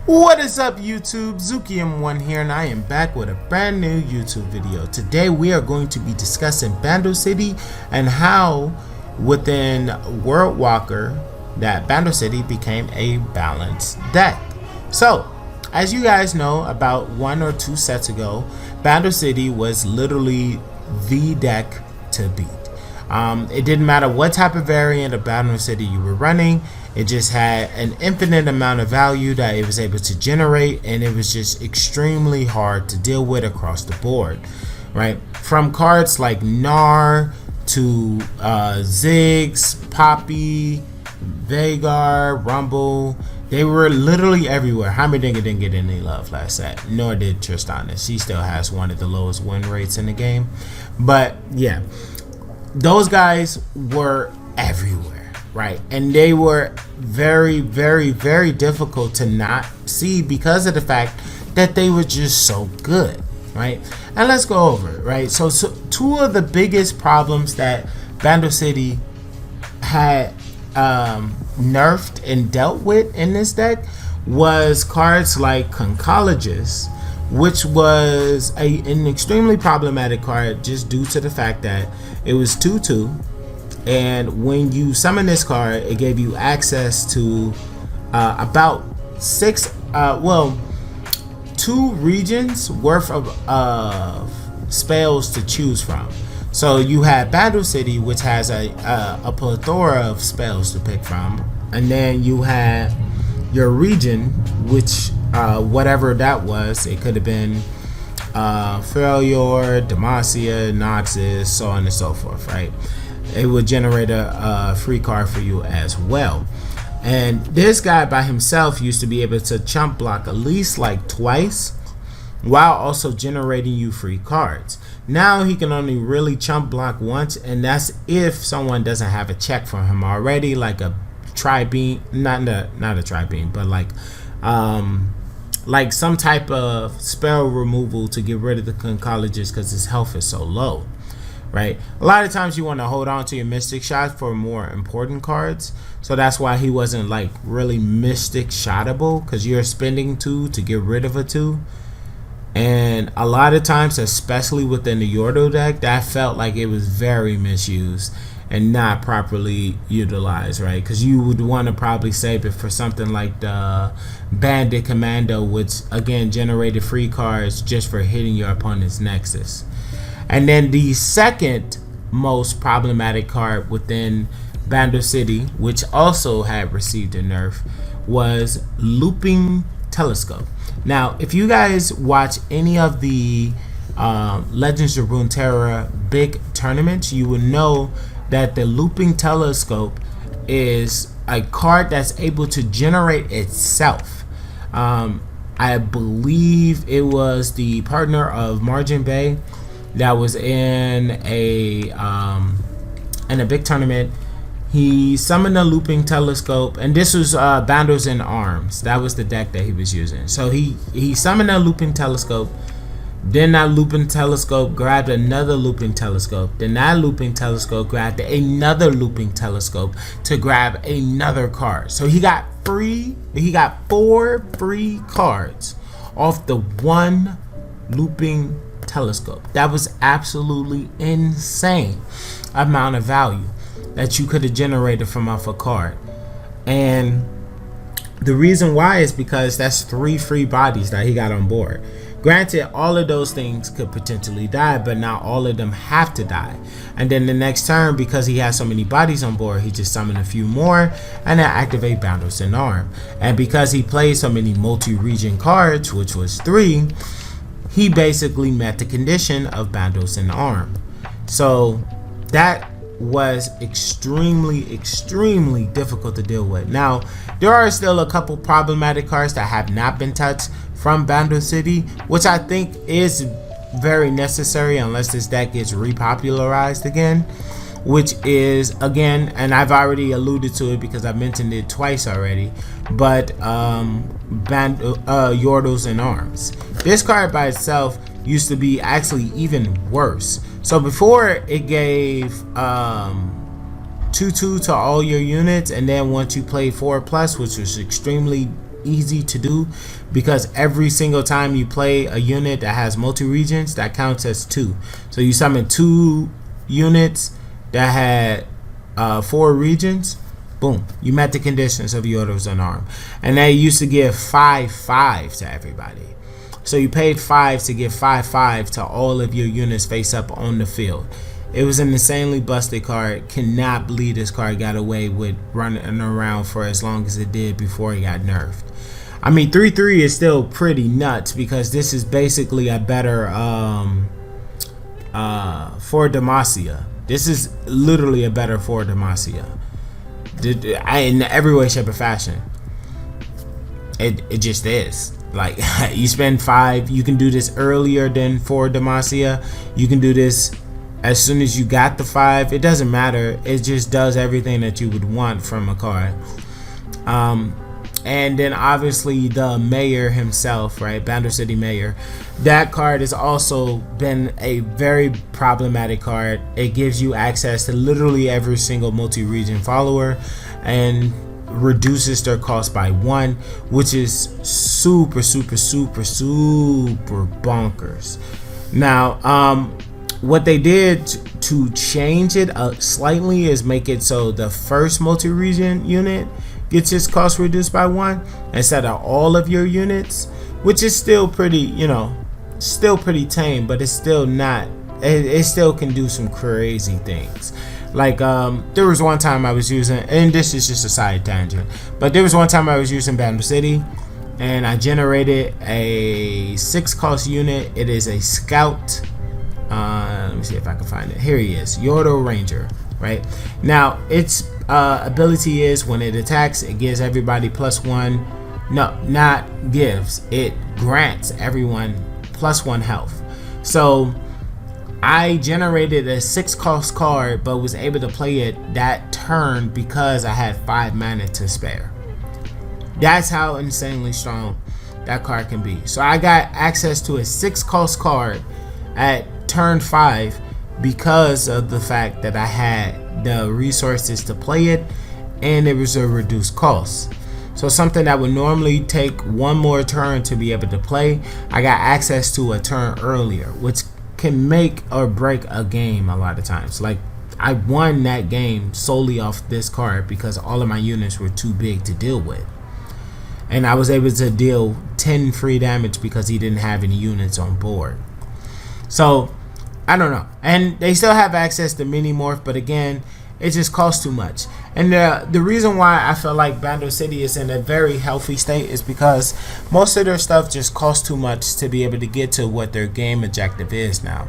What is up YouTube, ZukiM1 here, and I am back with a brand new YouTube video. Today we are going to be discussing Bando City and how within worldwalker that Bando City became a balanced deck. So as you guys know, about 1 or 2 sets ago, Bando City was literally the deck to beat. It didn't matter what type of variant of Bando City you were running. It just had an infinite amount of value that it was able to generate, and it was just extremely hard to deal with across the board, right? From cards like Gnar to Ziggs, Poppy, Veigar, Rumble, they were literally everywhere. Heimerdinger didn't get any love last set, nor did Tristana. She still has one of the lowest win rates in the game. But yeah, those guys were everywhere, right? And they were very, very, very difficult to not see because of the fact that they were just so good, right? And let's go over it, right? So two of the biggest problems that Bando City had nerfed and dealt with in this deck was cards like Conchologist, which was an extremely problematic card just due to the fact that it was 2/2, and when you summon this card, it gave you access to about 2 regions worth of spells to choose from. So you had Bando City, which has a plethora of spells to pick from, and then you had your region, which whatever that was, it could have been Failure, Demacia, Noxus, so on and so forth, right? It would generate a free card for you as well. And this guy by himself used to be able to chump block at least like twice while also generating you free cards. Now he can only really chump block once, and that's if someone doesn't have a check for him already, like a tri-beam, not a tri-beam, but like some type of spell removal to get rid of the Conchologist because his health is so low, right? A lot of times you want to hold on to your Mystic Shot for more important cards, so that's why he wasn't like really Mystic Shotable, because you're spending 2 to get rid of a 2. And a lot of times, especially within the Yordo deck, that felt like it was very misused and not properly utilized, right? Because you would want to probably save it for something like the Bandit Commando, which again generated free cards just for hitting your opponent's Nexus. And then the second most problematic card within Bando City, which also had received a nerf, was Looping Telescope. Now, if you guys watch any of the Legends of Runeterra big tournaments, you will know that the Looping Telescope is a card that's able to generate itself. I believe it was the partner of Margin Bay that was in a big tournament. He summoned a Looping Telescope, and this was Bandos in Arms. That was the deck that he was using. So he summoned a Looping Telescope. Then that Looping Telescope grabbed another Looping Telescope. Then that Looping Telescope grabbed another Looping Telescope to grab another card. So he got 4 free cards off the one Looping Telescope. That was absolutely insane amount of value that you could have generated from off a card. And the reason why is because that's 3 free bodies that he got on board. Granted, all of those things could potentially die, but not all of them have to die. And then the next turn, because he has so many bodies on board, he just summoned a few more and then activate Bandos in Arm. And because he played so many multi-region cards, which was 3, he basically met the condition of Bandos in Arm. So that was extremely difficult to deal with. Now, there are still a couple problematic cards that have not been touched from Bando City, which I think is very necessary unless this deck gets repopularized again, which is, again, and I've already alluded to it because I mentioned it twice already, but Yordos in Arms. This card by itself used to be actually even worse. So before, it gave 2/2 to all your units, and then once you play 4+, which was extremely easy to do, because every single time you play a unit that has multi-regions, that counts as 2. So you summon 2 units that had 4 regions, boom, you met the conditions of Yoda's unarmed. And they used to give 5/5 to everybody. So you paid 5 to give 5/5 to all of your units face up on the field. It was an insanely busted card. Cannot believe this card got away with running around for as long as it did before it got nerfed. I mean, 3/3 is still pretty nuts, because this is basically a better for Demacia. This is literally a better for Demacia. In every way, shape, or fashion. It just is. Like, you spend 5, you can do this earlier than for Demacia. You can do this as soon as you got the 5. It doesn't matter. It just does everything that you would want from a card. And then obviously the mayor himself, right? Bando City Mayor. That card has also been a very problematic card. It gives you access to literally every single multi-region follower and reduces their cost by 1, which is super bonkers. Now, what they did to change it slightly is make it so the first multi-region unit gets its cost reduced by 1 instead of all of your units, which is still pretty, still pretty tame, but it's still not, it still can do some crazy things. Like, there was one time I was using, and this is just a side tangent, but there was one time I was using Bando City, and I generated a 6 cost unit. It is a scout. Let me see if I can find it. Here he is, Yoda Ranger. Right now, its ability is when it attacks, it gives everybody +1. No, not gives. It grants everyone +1 health. So I generated a 6 cost card, but was able to play it that turn because I had 5 mana to spare. That's how insanely strong that card can be. So I got access to a 6 cost card at turn 5 because of the fact that I had the resources to play it, and it was a reduced cost. So something that would normally take 1 more turn to be able to play, I got access to a turn earlier, which can make or break a game a lot of times. Like, I won that game solely off this card because all of my units were too big to deal with, and I was able to deal 10 free damage because he didn't have any units on board. So I don't know. And they still have access to mini morph, but again, it just costs too much. And the reason why I feel like Bando City is in a very healthy state is because most of their stuff just costs too much to be able to get to what their game objective is now.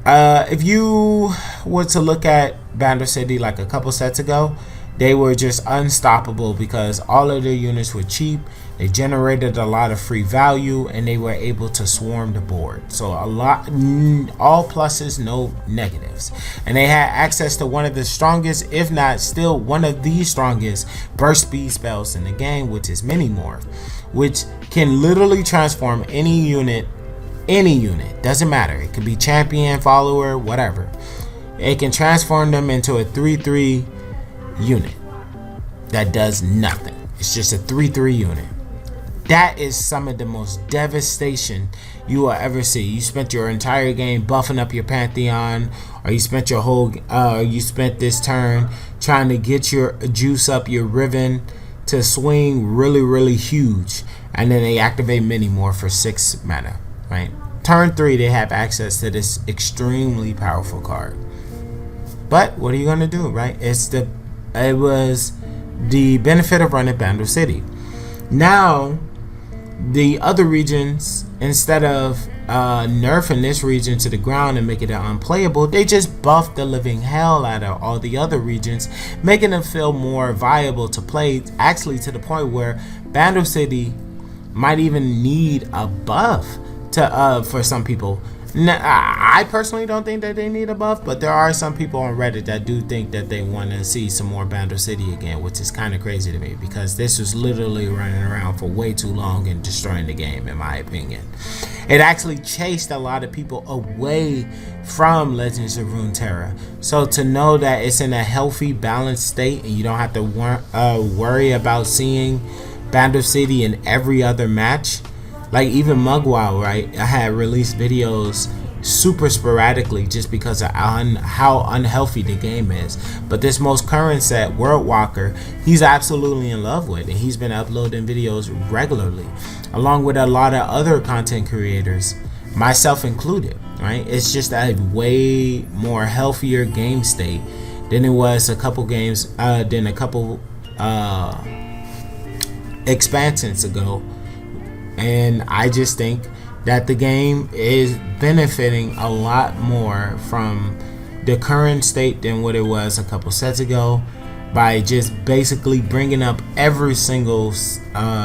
If you were to look at Bando City like a couple sets ago, they were just unstoppable because all of their units were cheap. They generated a lot of free value, and they were able to swarm the board. So all pluses, no negatives. And they had access to one of the strongest, if not still one of the strongest burst speed spells in the game, which is Mini Morph, which can literally transform any unit, doesn't matter. It could be champion, follower, whatever. It can transform them into a 3/3 unit that does nothing. It's just a 3/3 unit. That is some of the most devastation you will ever see. You spent your entire game buffing up your Pantheon, or you spent this turn trying to get your juice up your Riven to swing really huge, and then they activate Mini Morph for 6 mana, right? Turn 3, they have access to this extremely powerful card. But what are you gonna do, right? It was the benefit of running Bando City. Now, the other regions, instead of nerfing this region to the ground and making it unplayable, they just buffed the living hell out of all the other regions, making them feel more viable to play, actually to the point where Bando City might even need a buff for some people. Now, I personally don't think that they need a buff, but there are some people on Reddit that do think that they want to see some more Bando City again, which is kind of crazy to me because this was literally running around for way too long and destroying the game, in my opinion. It actually chased a lot of people away from Legends of Runeterra. So to know that it's in a healthy, balanced state and you don't have to worry about seeing Bandle City in every other match. Like even Mugwao, right? I had released videos super sporadically just because of how unhealthy the game is. But this most current set, worldwalker, he's absolutely in love with, and he's been uploading videos regularly, along with a lot of other content creators, myself included. Right? It's just a way more healthier game state than it was a couple expansions ago, and I just think that the game is benefiting a lot more from the current state than what it was a couple sets ago, by just basically bringing up every single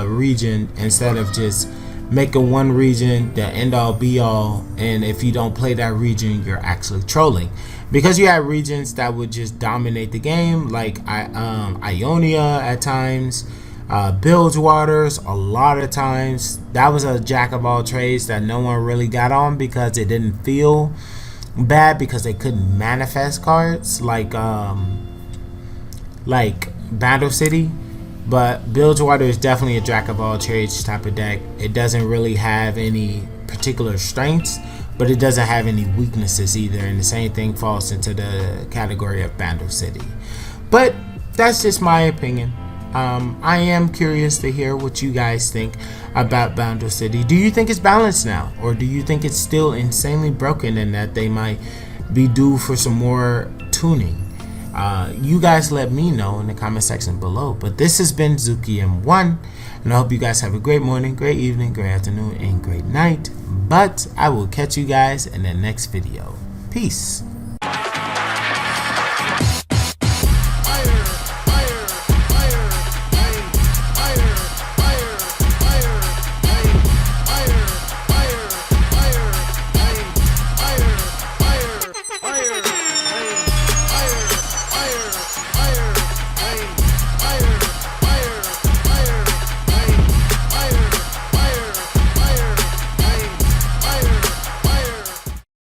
region instead of just making one region the end all be all, and if you don't play that region you're actually trolling, because you have regions that would just dominate the game, like Ionia at times, Bilgewater's a lot of times. That was a jack of all trades that no one really got on because it didn't feel bad, because they couldn't manifest cards like Bandle City. But Bilgewater is definitely a jack of all trades type of deck. It doesn't really have any particular strengths, but it doesn't have any weaknesses either, and the same thing falls into the category of Bandle City. But that's just my opinion. I am curious to hear what you guys think about Bandle City. Do you think it's balanced now, or do you think it's still insanely broken and that they might be due for some more tuning? You guys let me know in the comment section below. But this has been Zuki M1, and I hope you guys have a great morning, great evening, great afternoon, and great night. But I will catch you guys in the next video. Peace.